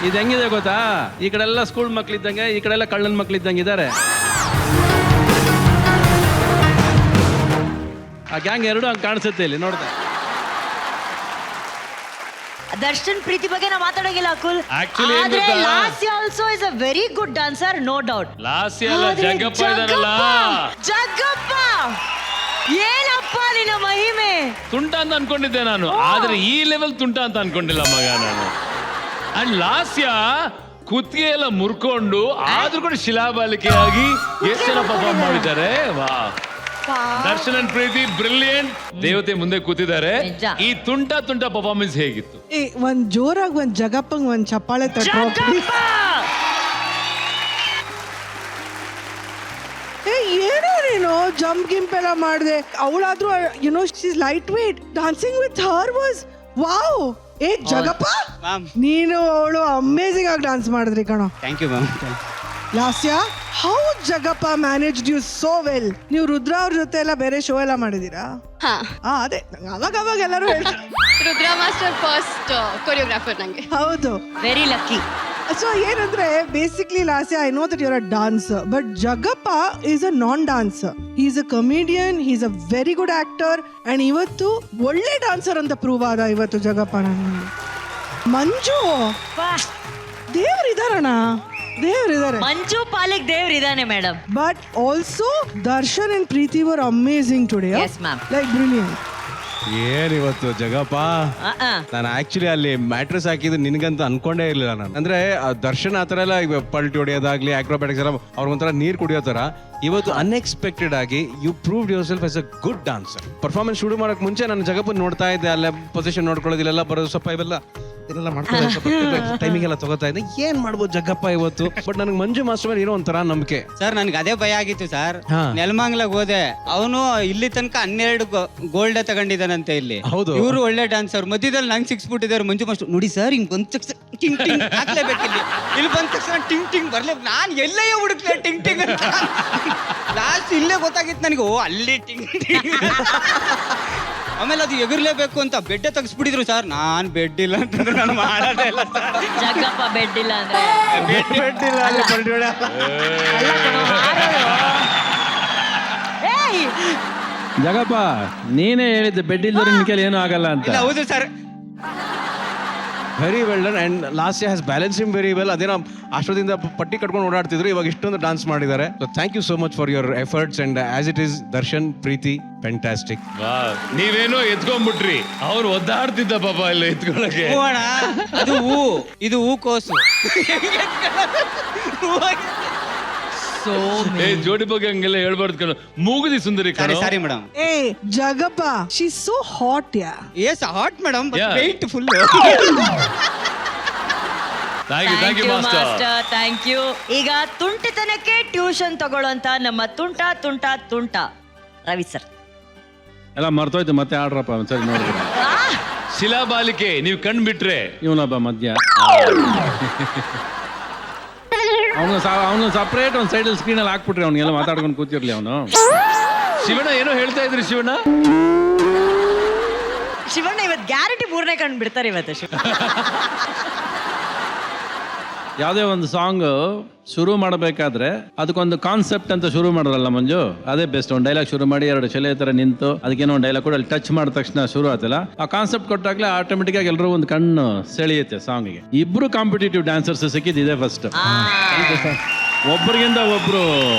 ಇದು ಹೆಂಗಿದೆ ಗೊತ್ತಾ, ಈ ಕಡೆ ಎಲ್ಲ ಸ್ಕೂಲ್ ಮಕ್ಳಿದ್ದಂಗೆ, ಈ ಕಡೆ ಎಲ್ಲ ಕಳ್ಳನ ಮಕ್ಳಿದ್ದಂಗೆ ಇದ್ದಾರೆ. ಆ ಗ್ಯಾಂಗ್ ಎರಡು ಹಂಗೆ ಕಾಣಿಸುತ್ತೆ ಇಲ್ಲಿ ನೋಡ್ತಾ. ದರ್ಶನ್ ಪ್ರೀತಿ ಬಗ್ಗೆ ನಾವು ಮಾತಾಡೋಗಿಲ್ಲ ಅಕುಲ್. Actually ಆದ್ರೆ ಏನ್ ಗೊತ್ತಾ? Lasya also is a very good dancer, no doubt. Lasya ಅಲ್ಲ, ಜಗ್ಗಪ್ಪ ಇದಾರಲ್ಲ. ಜಗ್ಗಪ್ಪ ಏನಪ್ಪ ನಿನ್ನ ಮಹಿಮೆ. ತುಂಟ ಅಂತ ಅನ್ಕೊಂಡಿದ್ದೆ ನಾನು, ಆದ್ರೆ ಈ ಲೆವೆಲ್ ತುಂಟ ಅಂತ ಅನ್ಕೊಂಡಿಲ್ಲ ಮಗ ನಾನು. ಅಂಡ್ ಲಾಸ್ಯ ಕುತ್ತಿಗೆ ಎಲ್ಲ ಮುರ್ಕೊಂಡು ಆದ್ರೂ ಕೂಡ ಶಿಲಾಬಾಲಿಕೆಯಾಗಿ ಎಷ್ಟು ಜನ ಪರ್ಫಾರ್ಮ್ ಮಾಡಿದ್ದಾರೆ. ವಾ, ದರ್ಶನ್ ಅಂಡ್ ಪ್ರೀತಿ ಬ್ರಿಲಿಯಂಟ್. ದೇವತೆ ಮುಂದೆ ಕೂತಿದ್ದಾರೆ. ನಿಜ. ಈ ತುಂಟ ಪರ್ಫಾರ್ಮೆನ್ಸ್ ಹೇಗಿತ್ತು? ಒಂದ್ ಜೋರಾಗಿ ಒಂದ್ ಜಗಪ್ಪಂಗ್ ಒಂದ್ ಚಪ್ಪಾಳೆ ತಟ್ಟೋ. ಏನೋ ನೀನು ಜಂಪ್ ಗಿಂಪ್ ಎಲ್ಲ ಮಾಡಿದೆ. ಅವಳಾದ್ರೂ you know she is light weight. Dancing with her was wow. Jagappa ನೀನು ಅವಳು ಅಮೇಜಿಂಗ್ ಆಗಿ ಡಾನ್ಸ್ ಮಾಡಿದ್ರಿ ಕಣೋ. Thank you ma'am. Lasya, how Jagappa managed you so well. ನೀವು ರುದ್ರ ಅವ್ರ ಜೊತೆ ಎಲ್ಲ ಬೇರೆ ಶೋ ಎಲ್ಲ ಮಾಡಿದೀರಾ? ಅದೇ ಅವಾಗ ಎಲ್ಲರೂ ಹೇಳ್ತಾರೆ ರುದ್ರ ಮಾಸ್ಟರ್ ಫಸ್ಟ್ ಕೊರಿಯೋಗ್ರಾಫರ್ ನಂಗೆ. ಹೌದು, ವೆರಿ ಲಕ್ಕಿ. ಸೊ ಏನಂದ್ರೆ basically Lasya, I know that your a dancer, but Jagappa is a non dancer. He is a comedian, he is a very good actor and ಇವತ್ತು ಒಳ್ಳೆ ಡಾನ್ಸರ್ ಅಂತ prove ಆದ ಇವತ್ತು ಜಗಪ್ಪ. ನನಗೆ ಮಂಜು ದೇವ್ರಿದಾರಣ, ದೇವ್ರಿದ್ದಾರೆ. ಮಂಜು ಪಾಲಿಗೆ ದೇವ್ರಿದಾನೆ madam. But also Darshan and Preethi were amazing today. Yes, ma'am. Like brilliant. ಏನಿವತ್ತು ಜಗಪ್ಪ, ನಾನು ಆಕ್ಚುಲಿ ಅಲ್ಲಿ ಮ್ಯಾಟ್ರೆಸ್ ಹಾಕಿದ್ದು ನಿನ್ಗಂತ ಅನ್ಕೊಂಡೇ ಇರಲಿಲ್ಲ ನಾನು. ಅಂದ್ರೆ ದರ್ಶನ್ ಆ ಥರ ಎಲ್ಲ ಪಲ್ಟಿ ಹೊಡಿಯೋದಾಗ್ಲಿ, ಆಕ್ರೋಬ್ಯಾಟಿಕ್ಸ್ ಎಲ್ಲ ಅವ್ರಿಗೊಂಥರ ನೀರು ಕುಡಿಯೋ ಥರ ಇವತ್ತು ಅನ್ಎಕ್ಸ್ಪೆಕ್ಟೆಡ್ ಆಗಿ you proved yourself as a good dancer. Performance ಶುರು ಮಾಡೋಕೆ ಮುಂಚೆ ನಾನು ಜಗಪ್ಪನ ನೋಡ್ತಾ ಇದ್ದೆ, ಅಲ್ಲೇ ಪೊಸಿಷನ್ ನೋಡ್ಕೊಳ್ಳೋದು, ಇಲ್ಲೆಲ್ಲ ಬರೋದು, ಸ್ವಲ್ಪ ಇವೆಲ್ಲ ಇದೆಲ್ಲ ಮಾಡ್ಕೊಳ್ಳೋದು, ಟೈಮಿಂಗ್ ಎಲ್ಲ ತಗೋತಾ ಇದ್ದೆ. ಏನ್ ಮಾಡ್ಬೋದು ಜಗ್ಗಪ್ಪ ಇವತ್ತು. ಬಟ್ ನನಗೆ ಮಂಜು ಮಾಸ್ಟರ್ ಮೇಲೆ ಏನೋ ಒಂಥರ ನಂಬಿಕೆ. ಸರ್ ನನ್ಗೆ ಅದೇ ಭಯ ಆಗಿತ್ತು ಸರ್. ನೆಲಮಂಗ್ಲಾಗ ಹೋದೆ, ಅವನು ಇಲ್ಲಿ ತನಕ 12 ಗೋಲ್ಡ್ ತಗೊಂಡಿದ್ದಾನಂತೆ ಇಲ್ಲಿ. ಹೌದು. ಇವರು ಒಳ್ಳೆ ಡಾನ್ಸರ್. ಮಧ್ಯದಲ್ಲಿ ನಂಗೆ ಸಿಕ್ಸ್ಬಿಟ್ಟಿದ್ದಾರೆ ಮಂಜು ಮಾಸ್ಟರ್. ನೋಡಿ ಸರ್, ಹಿಂಗ್ ಬಂದ ತಕ್ಷಣ ಟಿಂಗ್ ಟಿಂಗ್ ಹಾಕ್ಲೇಬೇಕು ಇಲ್ಲಿ ಬಂದ ತಕ್ಷಣ ಟಿಂಗ್ ಟಿಂಗ್ ಬರ್ಲೇ. ನಾನು ಎಲ್ಲೇ ಹುಡುಕ್ಲೆ ಟಿಂಗ್ ಟಿಂಗ್ ಅಂತ. ಲಾಸ್ಟ್ ಇಲ್ಲೇ ಗೊತ್ತಾಗಿತ್ತು ನನಗೆ, ಓ ಅಲ್ಲಿ ಟಿಂಗ್ ಟಿಂಗ್. ಆಮೇಲೆ ಅದು ಎಗರ್ಲೇಬೇಕು ಅಂತ ಬೆಡ್ಡೆ ತೆಗಿಸ್ಬಿಟ್ಟಿದ್ರು ಸರ್. ನಾನ್ ಬೆಡ್ ಇಲ್ಲ ಅಂತಂದ್ರೆ ನಾನು ಮಾಡೋದೇ ಇಲ್ಲ. ಜಗ್ಗಪ್ಪ ಬೆಡ್ ಇಲ್ಲ ಅಂದ್ರೆ ಬೆಡ್ ಇಲ್ಲ ಅಲ್ಲಿ ಪಲ್ಟಿ ಹೊಡೆ. ಜಗಪ್ಪ ನೀನೇ ಹೇಳಿದ್ದೆ ಬೆಡ್ ಇಲ್ದವ್ರು ನಿನ್ ಕೈಲಿ ಏನೂ ಆಗಲ್ಲ ಅಂತ. ಇಲ್ಲ, ಹೌದು sir. Very well done. And last has balance him very well. ಅದೇನೋ ಅಷ್ಟೊಂದಿಂದ ಪಟ್ಟಿ ಕಟ್ಕೊಂಡು ಓಡಾಡ್ತಿದ್ರು, ಇವಾಗ ಇಷ್ಟೊಂದು ಡಾನ್ಸ್ ಮಾಡಿದ್ದಾರೆ. So thank you so much for your efforts. And as it is Darshan Preethi fantastic. ನೀವೇನೋ ಎತ್ಕೊಂಡ್ಬಿಟ್ರಿ, ಅವ್ರು ಒದ್ದಾಡ್ತಿದ್ದ ಪಾಪ ಇಲ್ಲ ಎತ್ಕೊಳಕ್ಕೆ. ಹೂ ಅಣ್ಣ, ಅದು ಹೂ, ಇದು ಹೂಕೋಸು. ಜೋಡಿ ಬಗ್ಗೆ ಹಂಗೆಲ್ಲ ಹೇಳ್ಬಾರ್ದು ಕಣ. ಮೂಗುದಿ ಸುಂದರಿ ಕಣ. Sorry madam. Jagappa, she is so hot. Yes hot madam, Yeah. Weight full. Thank you master. Thank you. ಈಗ ತುಂಟಿತನಕ್ಕೆ ಟ್ಯೂಷನ್ ತಗೊಳ್ಳೋಂತ ನಮ್ಮ ತುಂಟ ರವಿ ಸರ್. ಎಲ್ಲ ಮರ್ತೋಯ್ತು, ಮತ್ತೆ ಆಡ್ರಪ್ಪ ಒಂದ್ಸರಿ ನೋಡಿದ್ರೆ. ಶಿಲಾಬಾಲಿಕೆ ನೀವು ಕಣ್ ಬಿಟ್ರೆ ಇವನೊಬ್ಬ ಮಧ್ಯ, ಅವನು ಸಪ್ರೇಟ್ ಒಂದು ಸೈಡಲ್ಲಿ ಸ್ಕ್ರೀನಲ್ಲಿ ಹಾಕ್ಬಿಟ್ರಿ, ಅವ್ನಿಗೆಲ್ಲ ಮಾತಾಡ್ಕೊಂಡು ಕೂತಿರ್ಲಿ ಅವನು. ಶಿವಣ್ಣ ಏನೋ ಹೇಳ್ತಾ ಇದ್ರಿ ಶಿವಣ್ಣ. ಶಿವಣ್ಣ ಇವತ್ತು ಗ್ಯಾರಂಟಿ 3ನೇ ಕಣ್ಣು ಬಿಡ್ತಾರೆ ಇವತ್ತು. ಯಾವುದೇ ಒಂದು ಸಾಂಗ್ ಶುರು ಮಾಡಬೇಕಾದ್ರೆ ಅದಕ್ಕೊಂದು ಕಾನ್ಸೆಪ್ಟ್ ಅಂತ ಶುರು ಮಾಡೋರಲ್ಲ ಮಂಜು, ಅದೇ ಬೆಸ್ಟ್. ಒಂದು ಡೈಲಾಗ್ ಶುರು ಮಾಡಿ 2 ಶೆಲೆ ತರ ನಿಂತು ಅದಕ್ಕೇನೋ ಒಂದು ಡೈಲಾಗ್ ಕೂಡ ಅಲ್ಲಿ ಟಚ್ ಮಾಡಿದ ತಕ್ಷಣ ಶುರು ಆಯ್ತಲ್ಲ, ಆ ಕಾನ್ಸೆಪ್ಟ್ ಕೊಟ್ಟಾಗ್ಲೇ ಆಟೋಮೆಟಿಕ್ ಆಗಿ ಎಲ್ಲರೂ ಒಂದು ಕಣ್ಣು ಸೆಳೆಯುತ್ತೆ ಸಾಂಗಿಗೆ. ಇಬ್ರು ಕಾಂಪಿಟೇಟಿವ್ ಡ್ಯಾನ್ಸರ್ಸ್ ಸಿಕ್ಕಿದ್ದಿದೆ ಫಸ್ಟ್. ಒಬ್ಬರಿಗಿಂತ ಒಬ್ರು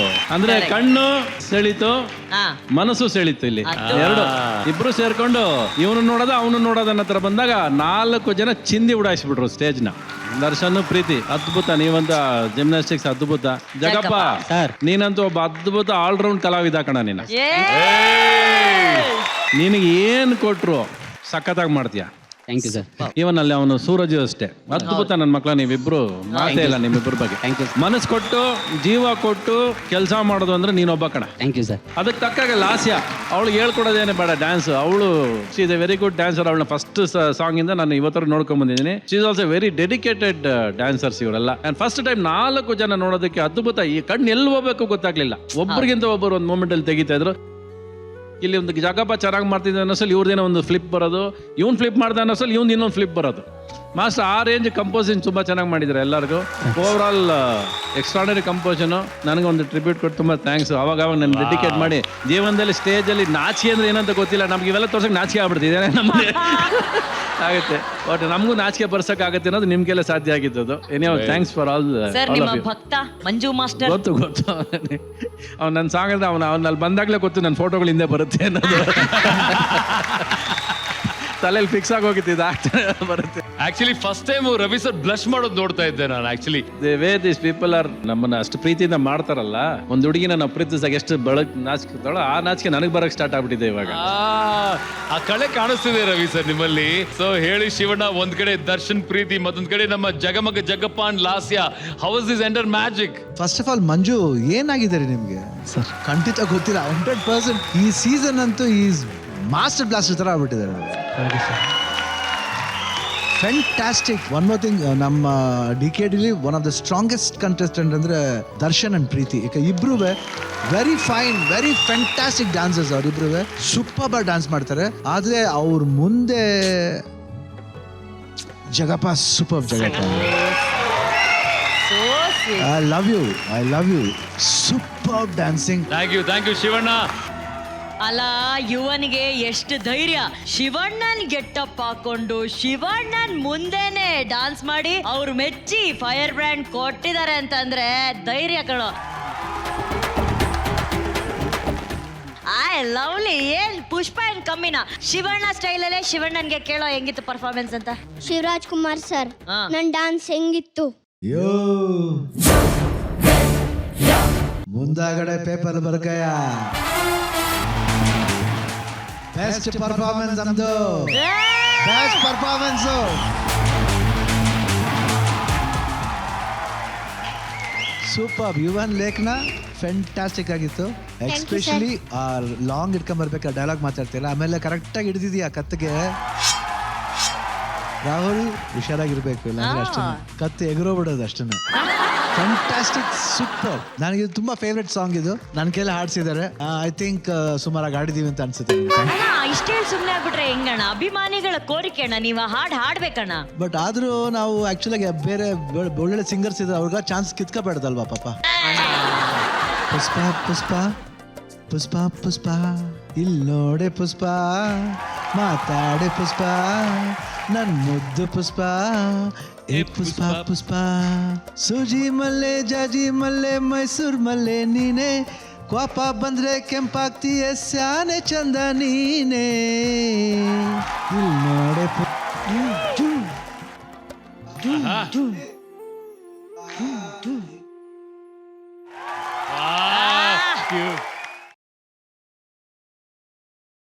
ಅಂದ್ರೆ ಕಣ್ಣು ಸೆಳೀತು, ಮನಸ್ಸು ಸೆಳೀತು. ಇಲ್ಲಿ ಎರಡು ಇಬ್ರು ಸೇರ್ಕೊಂಡು ಇವನು ನೋಡೋದ ಅವನು ನೋಡೋದ ಅನ್ನೋ ತರ ಬಂದಾಗ 4 ಜನ ಚಿಂದಿ ಉಡಾಯಿಸ್ಬಿಟ್ರು ಸ್ಟೇಜ್ ನ. ದರ್ಶನ್ ಪ್ರೀತಿ ಅದ್ಭುತ, ನೀವಂತ ಜಿಮ್ನಾಸ್ಟಿಕ್ಸ್ ಅದ್ಭುತ. ಜಗಪ್ಪ ನೀನಂತೂ ಒಬ್ಬ ಅದ್ಭುತ ಆಲ್ರೌಂಡ್ ಕಲಾವಿದ ಕಣ. ನಿನಗೆ ಏನ್ ಕೊಟ್ರು ಸಖತ್ತಾಗಿ ಮಾಡ್ತೀಯ. Thank you sir. ಇವನ್ ಅಲ್ಲಿ ಅವನು ಸೂರಜ್ ಅಷ್ಟೇ ಅದ್ಭುತ. ನನ್ನ ಮಕ್ಕಳ ನೀವಿಬ್ರು ಮಾತೇ ಇಲ್ಲ ನಿಮ್ಮಿಬ್ರ ಬಗ್ಗೆ. ಮನಸ್ಸು ಕೊಟ್ಟು ಜೀವ ಕೊಟ್ಟು ಕೆಲಸ ಮಾಡೋದು ಅಂದ್ರೆ ನೀನೊಬ್ಬ ಕಣ. Thank you sir. ಅದಕ್ಕೆ ತಕ್ಕಾಗ ಲಾಸ್ಯ ಅವಳಿಗೆ ಹೇಳ್ಕೊಡೋದೇನೆ ಬೇಡ ಡ್ಯಾನ್ಸ್. ಅವಳು she is a very good dancer. ಅವಳನ್ನ ಫಸ್ಟ್ ಸಾಂಗ್ ಇಂದ ನಾನು ಇವತ್ತರೂ ನೋಡ್ಕೊಂಡ್ ಬಂದಿದ್ದೀನಿ. She is also very dedicated dancers ಇವರೆಲ್ಲ. ಅಂಡ್ ಫಸ್ಟ್ ಟೈಮ್ 4 ಜನ ನೋಡೋದಕ್ಕೆ ಅದ್ಭುತ. ಈ ಕಣ್ಣು ಎಲ್ಲಿ ಹೋಗ್ಬೇಕು ಗೊತ್ತಾಗ್ಲಿಲ್ಲ. ಒಬ್ಬರಿಗಿಂತ ಒಬ್ಬರು ಒಂದು ಮೂಮೆಂಟ್ ಅಲ್ಲಿ ತೆಗಿತಾ ಇದ್ರು. ಇಲ್ಲಿ ಒಂದು ಜಗಪ್ಪ ಚೆನ್ನಾಗಿ ಮಾಡ್ತಿದ್ದ ಅನ್ನೋಸಲ್ಲಿ ಇವ್ರದೇನೋ ಒಂದು ಫ್ಲಿಪ್ ಬರೋದು, ಇವ್ನು ಫ್ಲಿಪ್ ಮಾಡ್ದ ಅನ್ನೋಸಲ್ಲಿ ಇವ್ನು ಇನ್ನೊಂದು ಫ್ಲಿಪ್ ಬರೋದು. ಮಾಸ್ಟರ್ ಆ ರೇಂಜ್ ಕಂಪೋಸಿಂಗ್ ತುಂಬ ಚೆನ್ನಾಗಿ ಮಾಡಿದ್ದಾರೆ ಎಲ್ಲರಿಗೂ. ಓವರ್ ಆಲ್ ಎಕ್ಸ್ಟ್ರಾಡನರಿ ಕಂಪೋಸನು. ನನಗೆ ಒಂದು ಟ್ರಿಬ್ಯೂಟ್ ಕೊಟ್ಟು ತುಂಬ ಥ್ಯಾಂಕ್ಸ್. ಅವಾಗ ನಾನು ಡೆಡಿಕೇಟ್ ಮಾಡಿ ಜೀವನದಲ್ಲಿ ಸ್ಟೇಜಲ್ಲಿ ನಾಚಿಕೆ ಅಂದ್ರೆ ಏನಂತ ಗೊತ್ತಿಲ್ಲ ನಮ್ಗೆ, ಇವೆಲ್ಲ ತೋರ್ಸಕ್ಕೆ ನಾಚಿಕೆ ಆಗ್ಬಿಡ್ತಿದೆ ನಮಗೆ ಆಗುತ್ತೆ. ಬಟ್ ನಮಗೂ ನಾಚಿಕೆ ಬರ್ಸೋಕ್ಕಾಗತ್ತೆ ಅನ್ನೋದು ನಿಮ್ಗೆಲ್ಲ ಸಾಧ್ಯ ಆಗಿದ್ದು. Any thanks for all sir ನಿಮ್ಮ ಭಕ್ತ ಮಂಜು ಮಾಸ್ಟರ್ ಗೊತ್ತು ಅವ್ನು ನನ್ನ ಸಾಂಗ್ ಅಂದ್ರೆ ಅವ್ನಲ್ಲಿ ಬಂದಾಗಲೇ ಗೊತ್ತು ನನ್ನ ಫೋಟೋಗಳು ಹಿಂದೆ ಬರುತ್ತೆ ಅನ್ನೋದು. ತಲೆಯಲ್ಲಿ ಫಿಕ್ಸ್ ಆಗಿ ಹೋಗಿದ್ದ ಬರುತ್ತೆ. Actually first time Ravi sir blush ಮಾಡೋದು ನೋಡ್ತಾ ಇದ್ದೆ ನಾನು. Actually they way this people are ನಮ್ಮನ್ನ ಅಷ್ಟು ಪ್ರೀತಿಯಿಂದ ಮಾಡ್ತಾರಲ್ಲ, ಒಂದು ಹುಡುಗಿನ ನಾವು ಪ್ರೀತಿಸಾಗ ಎಷ್ಟು ಬೆಳಕ್ ನಾಚಿಕೆತಾಳೋ ಆ ನಾಚಿಕೆ ನನಗೆ ಬರಕ್ ಸ್ಟಾರ್ಟ್ ಆಗ್ಬಿಟ್ಟಿದೆ ಇವಾಗ. ಆ ಕಳೆ ಕಾಣಿಸ್ತಿದೆ ರವಿ ಸರ್ ನಿಮ್ಮಲ್ಲಿ. ಸೊ ಹೇಳಿ ಶಿವಣ್ಣ, ಒಂದ್ ಕಡೆ ದರ್ಶನ್ ಪ್ರೀತಿ, ಮತ್ತೊಂದ್ ಕಡೆ ನಮ್ಮ ಜಗಮಗ Jagappa and Lasya. How is this enter magic? First of all Manju ಏನಾಗಿದ್ದಾರೆ ನಿಮಗೆ ಸರ್? ಖಂಡಿತ ಗೊತ್ತಿಲ್ಲ. 100% ಈ ಸೀಸನ್ ಅಂತೂ ಈಸ್ ಮಾಸ್ಟರ್ ಬ್ಲಾಸ್ಟರ್ ಥರ ಆಗ್ಬಿಟ್ಟಿದ್ದಾರೆ. ಫ್ಯಾಂಟಾಸ್ಟಿಕ್. ಒನ್ ಮೋರ್ ಥಿಂಗ್, ನಮ್ಮ ಡಿಕೆಡಿಲಿ one of the strongest contestant ಅಂದರೆ ದರ್ಶನ್ ಅಂಡ್ ಪ್ರೀತಿ. ಯಾಕೆ ಇಬ್ರು very fine, very fantastic dancers. ಅವರಿಬ್ರು ಸೂಪರ್ ಡ್ಯಾನ್ಸ್ ಮಾಡ್ತಾರೆ. ಆದರೆ ಅವ್ರ ಮುಂದೆ Jagappa super. Jagappa I love you. Super dancing. Thank you Shivanna. ಅಲ್ಲ, ಯುವನಿಗೆ ಎಷ್ಟು ಧೈರ್ಯ. ಶಿವಣ್ಣನ್ ಗೆಟಪ್ ಹಾಕೊಂಡು ಶಿವಣ್ಣನ್ ಮುಂದೆನೆ ಡಾನ್ಸ್ ಮಾಡಿ ಅವ್ರು ಮೆಚ್ಚಿ ಫೈರ್ ಬ್ರ್ಯಾಂಡ್ ಕೊಟ್ಟಿದ್ದಾರೆ ಅಂತಂದ್ರೆ ಧೈರ್ಯ ಕಣೋ. ಲವ್ಲಿ. ಏನ್ ಪುಷ್ಪ ಏನ್ ಕಮ್ಮಿನ? ಶಿವಣ್ಣ ಸ್ಟೈಲಲ್ಲೇ ಶಿವಣ್ಣನ್ಗೆ ಕೇಳೋ ಹೆಂಗಿತ್ತು ಪರ್ಫಾರ್ಮೆನ್ಸ್ ಅಂತ. ಶಿವರಾಜ್ ಕುಮಾರ್ ಸರ್, ಹಾ. ನನ್ ಡಾನ್ಸ್ ಹೆಂಗಿತ್ತು? ಯೋ ಮುಂದಾಗಡೆ ಪೇಪರ್ ಬರ್ಕಯ್ಯ. ಬೆಸ್ಟ್ ಪರ್ಫಾರ್ಮೆನ್ಸ್ ನಮ್ದು. Best performance. ಸೂಪರ್. ಯುವನ್ ಲೇಖನ ಫ್ಯಾಂಟಾಸ್ಟಿಕ್ ಆಗಿತ್ತು. ಎಕ್ಸ್ಪೆಷಲಿ ಆ ಲಾಂಗ್ ಇಟ್ಕೊಂಡ್ ಬರ್ಬೇಕಾದ್ರೆ ಡೈಲಾಗ್ ಮಾತಾಡ್ತಿಲ್ಲ, ಆಮೇಲೆ ಕರೆಕ್ಟಾಗಿ ಹಿಡಿದಿದ್ಯಾ ಕತ್ತಿಗೆ. ರಾಹುಲ್ ಹುಷಾರಾಗಿರ್ಬೇಕು, ಇಲ್ಲಾಂದ್ರೆ ಅಷ್ಟೇ ಕತ್ತು ಎಗರೋಬಿಡೋದು ಅಷ್ಟೇ. Fantastic, super. ನನಗೆ ತುಂಬಾ ಫೇವ್ರೆಟ್ ಸಾಂಗ್ ಇದು. ನನ್ನ ಕೈಲಿ ಹಾಡ್ಸಿದ್ದಾರೆ. ಐ ಥಿಂಕ್ ಸುಮಾರಾಗಿ ಹಾಡಿದೀವಿ ಅಂತ ಅನ್ಸುತ್ತೆ. ಇಷ್ಟೇ ಸುಮ್ನೆ ಆಗ್ಬಿಟ್ರೆ ಹೆಂಗಣ್ಣ? ಅಭಿಮಾನಿಗಳ ಕೋರಿಕೆ ಅಣ್ಣ, ನೀವು ಹಾಡ್ಬೇಕಣ್ಣ. ಬಟ್ ಆದ್ರೂ ನಾವು ಆಕ್ಚುಲಾಗಿ ಬೇರೆ ಒಳ್ಳೊಳ್ಳೆ ಸಿಂಗರ್ಸ್ ಇದ್ದಾರೆ, ಅವ್ರಿಗೆ ಚಾನ್ಸ್ ಕಿತ್ಕೋಬೇಡ್ದಲ್ವಾ ಪಾಪ. ಪುಷ್ಪ ಪುಷ್ಪ ಪುಷ್ಪ ಪುಷ್ಪ ಇಲ್ಲಿ ನೋಡೆ ಪುಷ್ಪ, ಮಾತಾಡೆ ಪುಷ್ಪ, ನನ್ ಮುದ್ದು ಪುಷ್ಪ. ಏ ಪುಷ್ಪ ಪುಷ್ಪ, ಸೂಜಿ ಮಲ್ಲೆ ಜಾಜಿ ಮಲ್ಲೆ ಮೈಸೂರ್ ಮಲ್ಲೆ ನೀನೆ, ಕೋಪ ಬಂದ್ರೆ ಕೆಂಪಾಗ್ತೀಯ ಸ್ಯಾನೆ ಚಂದ ನೀನೆ. ಇಲ್ಲಿ ನೋಡೆ